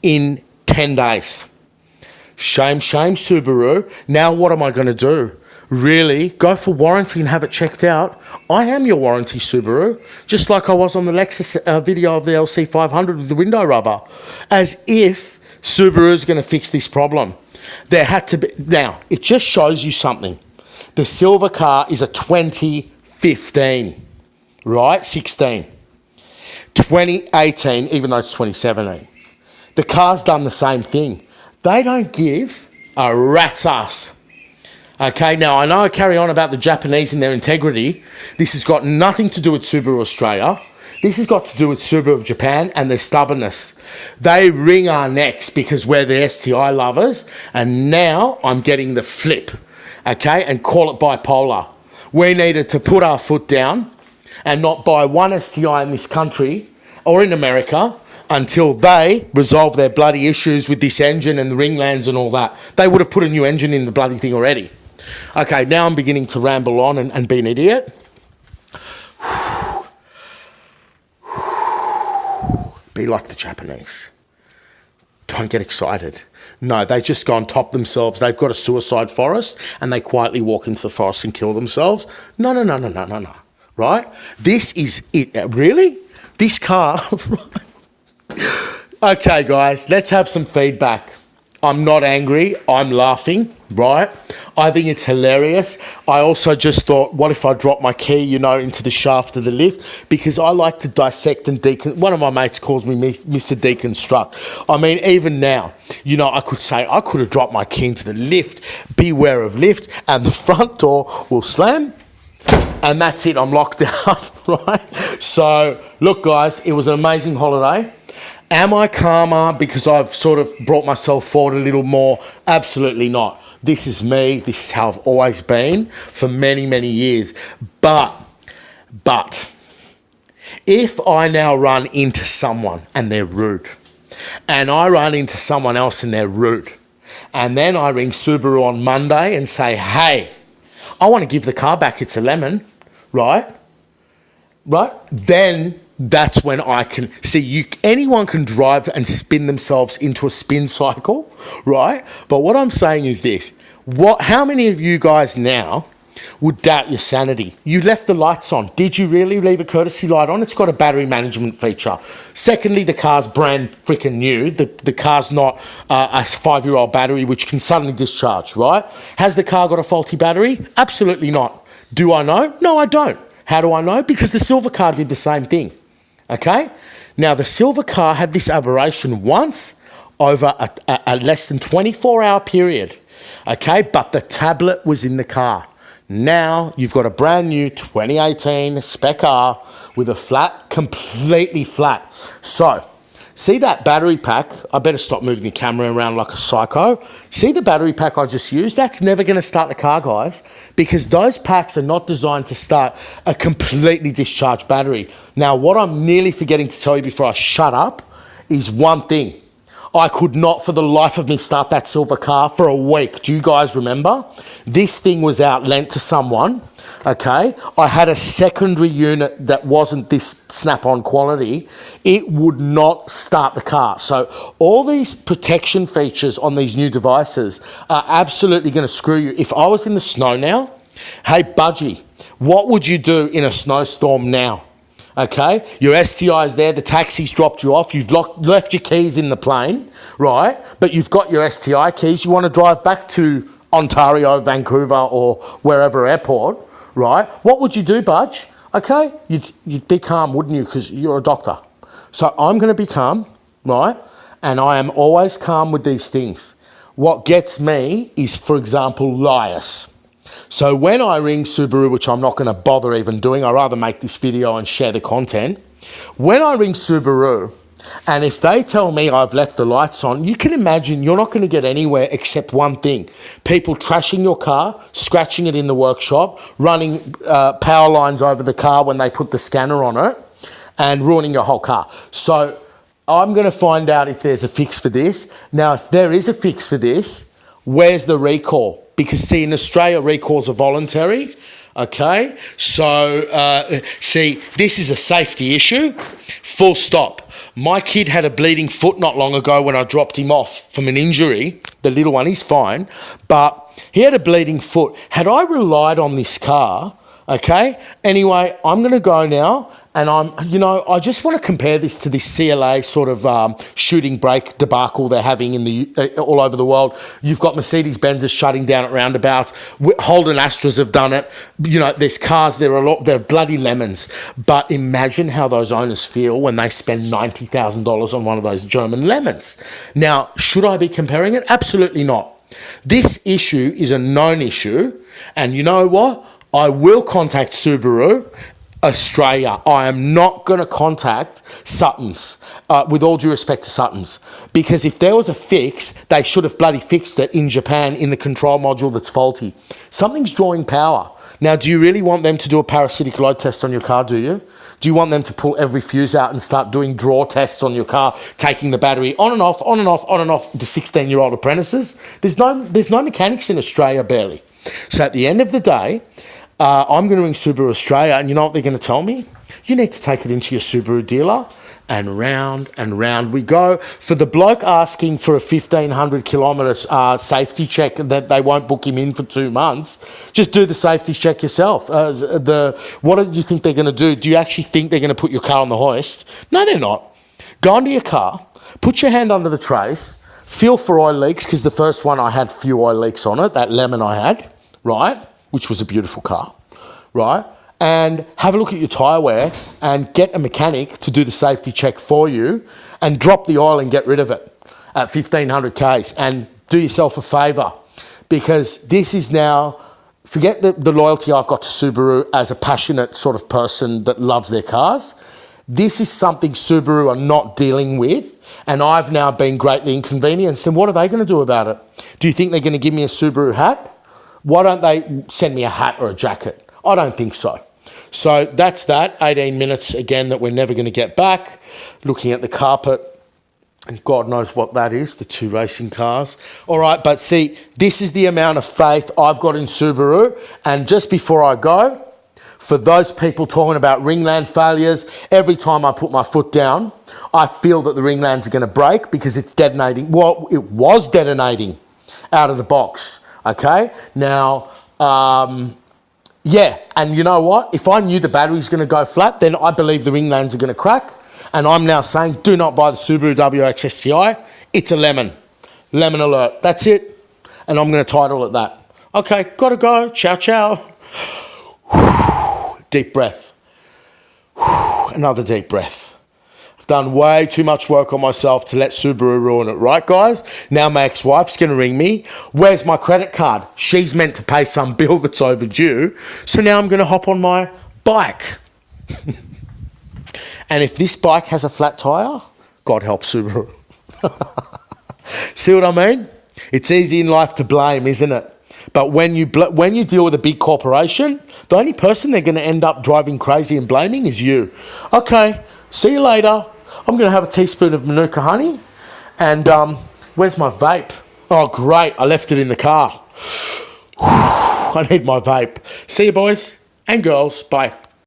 in 10 days. Shame, Subaru. Now what am I going to do? Really? Go for warranty and have it checked out? I am your warranty, Subaru. Just like I was on the Lexus video of the LC500 with the window rubber. As if Subaru's going to fix this problem. There had to be... Now, it just shows you something. The silver car is a 2015, right? 16. 2018, even though it's 2017. The car's done the same thing. They don't give a rat's ass. Okay, now I know I carry on about the Japanese and their integrity. This has got nothing to do with Subaru Australia. This has got to do with Subaru of Japan and their stubbornness. They wring our necks because we're the STI lovers, and now I'm getting the flip, okay, and call it bipolar. We needed to put our foot down and not buy one STI in this country or in America until they resolve their bloody issues with this engine and the ringlands and all that. They would have put a new engine in the bloody thing already. Okay, now I'm beginning to ramble on and be an idiot. Be like the Japanese. Don't get excited. No, they just go and top themselves. They've got a suicide forest and they quietly walk into the forest and kill themselves. No. Right? This is it. Really? This car... Okay, guys, let's have some feedback. I'm not angry. I'm laughing, right? I think it's hilarious. I also just thought, what if I drop my key, into the shaft of the lift? Because I like to dissect and one of my mates calls me Mr. Deconstruct. I mean, even now, I could say I could have dropped my key into the lift. Beware of lift, and the front door will slam. And that's it. I'm locked out, right? So, look, guys, it was an amazing holiday. Am I calmer because I've sort of brought myself forward a little more? Absolutely not. This is me. This is how I've always been for many, many years. But, if I now run into someone and they're rude, and I run into someone else and they're rude, and then I ring Subaru on Monday and say, hey, I want to give the car back. It's a lemon, right? Then... that's when I can see anyone can drive and spin themselves into a spin cycle, right? But what I'm saying is this. How many of you guys now would doubt your sanity? You left the lights on. Did you really leave a courtesy light on? It's got a battery management feature. Secondly, the car's brand freaking new. The car's not a 5-year-old battery which can suddenly discharge, right? Has the car got a faulty battery? Absolutely not. Do I know? No, I don't. How do I know? Because the silver car did the same thing. Okay? Now, the silver car had this aberration once over a less than 24-hour period. Okay? But the tablet was in the car. Now, you've got a brand new 2018 Spec R with a completely flat. So, see that battery pack? I better stop moving the camera around like a psycho. See the battery pack I just used? That's never going to start the car, guys, because those packs are not designed to start a completely discharged battery. Now, what I'm nearly forgetting to tell you before I shut up is one thing. I could not for the life of me start that silver car for a week. Do you guys remember? This thing was out lent to someone. Okay, I had a secondary unit that wasn't this snap-on quality. It would not start the car. So all these protection features on these new devices are absolutely going to screw you. If I was in the snow now, hey, Budgie, what would you do in a snowstorm now? Okay, your STI is there, the taxi's dropped you off, you've left your keys in the plane, right? But you've got your STI keys, you want to drive back to Ontario, Vancouver, or wherever airport, right? What would you do, Budge? Okay, you'd be calm, wouldn't you? Because you're a doctor. So I'm going to be calm, right? And I am always calm with these things. What gets me is, for example, liars. So when I ring Subaru, which I'm not going to bother even doing, I'd rather make this video and share the content. When I ring Subaru, and if they tell me I've left the lights on, you can imagine you're not going to get anywhere except one thing. People trashing your car, scratching it in the workshop, running power lines over the car when they put the scanner on it, and ruining your whole car. So I'm going to find out if there's a fix for this. Now, if there is a fix for this, where's the recall? Because, see, in Australia, recalls are voluntary, okay? So, see, this is a safety issue, full stop. My kid had a bleeding foot not long ago when I dropped him off from an injury. The little one, he's fine, but he had a bleeding foot. Had I relied on this car, okay? Anyway, I'm going to go now, and I just want to compare this to this CLA sort of shooting brake debacle they're having in all over the world. You've got Mercedes-Benz shutting down at roundabouts. Holden Astras have done it. There's cars. They're bloody lemons. But imagine how those owners feel when they spend $90,000 on one of those German lemons. Now, should I be comparing it? Absolutely not. This issue is a known issue, and you know what? I will contact Subaru Australia. I am not going to contact Sutton's, with all due respect to Sutton's, because if there was a fix, they should have bloody fixed it in Japan in the control module that's faulty. Something's drawing power. Now, do you really want them to do a parasitic load test on your car, do you? Do you want them to pull every fuse out and start doing draw tests on your car, taking the battery on and off, on and off, on and off the 16-year-old apprentices? There's no mechanics in Australia, barely. So at the end of the day, I'm going to ring Subaru Australia, and you know what they're going to tell me? You need to take it into your Subaru dealer, and round we go. For the bloke asking for a 1,500 kilometre safety check that they won't book him in for 2 months, just do the safety check yourself. What do you think they're going to do? Do you actually think they're going to put your car on the hoist? No, they're not. Go into your car, put your hand under the trays, feel for oil leaks, because the first one I had few oil leaks on it, that lemon I had, right? Which was a beautiful car, right? And have a look at your tyre wear and get a mechanic to do the safety check for you and drop the oil and get rid of it at 1,500 Ks, and do yourself a favour, because this is now, forget the loyalty I've got to Subaru as a passionate sort of person that loves their cars. This is something Subaru are not dealing with, and I've now been greatly inconvenienced. And what are they going to do about it? Do you think they're going to give me a Subaru hat? Why don't they send me a hat or a jacket? I don't think so. So that's that. 18 minutes again that we're never going to get back. Looking at the carpet, and God knows what that is, the 2 racing cars. All right, but see, this is the amount of faith I've got in Subaru. And just before I go, for those people talking about ringland failures, every time I put my foot down, I feel that the ringlands are going to break because it's detonating. Well, it was detonating out of the box. Okay, now, yeah, and you know what? If I knew the battery's going to go flat, then I believe the ringlands are going to crack. And I'm now saying, do not buy the Subaru WRX STi. It's a lemon. Lemon alert. That's it. And I'm going to title it that. Okay, gotta go. Ciao, ciao. Deep breath. Another deep breath. Done way too much work on myself to let Subaru ruin it, right, guys? Now my ex-wife's going to ring me. Where's my credit card? She's meant to pay some bill that's overdue. So now I'm going to hop on my bike. And if this bike has a flat tyre, God help Subaru. See what I mean? It's easy in life to blame, isn't it? But when you deal with a big corporation, the only person they're going to end up driving crazy and blaming is you. Okay, see you later. I'm going to have a teaspoon of Manuka honey. And where's my vape? Oh, great. I left it in the car. I need my vape. See you, boys and girls. Bye.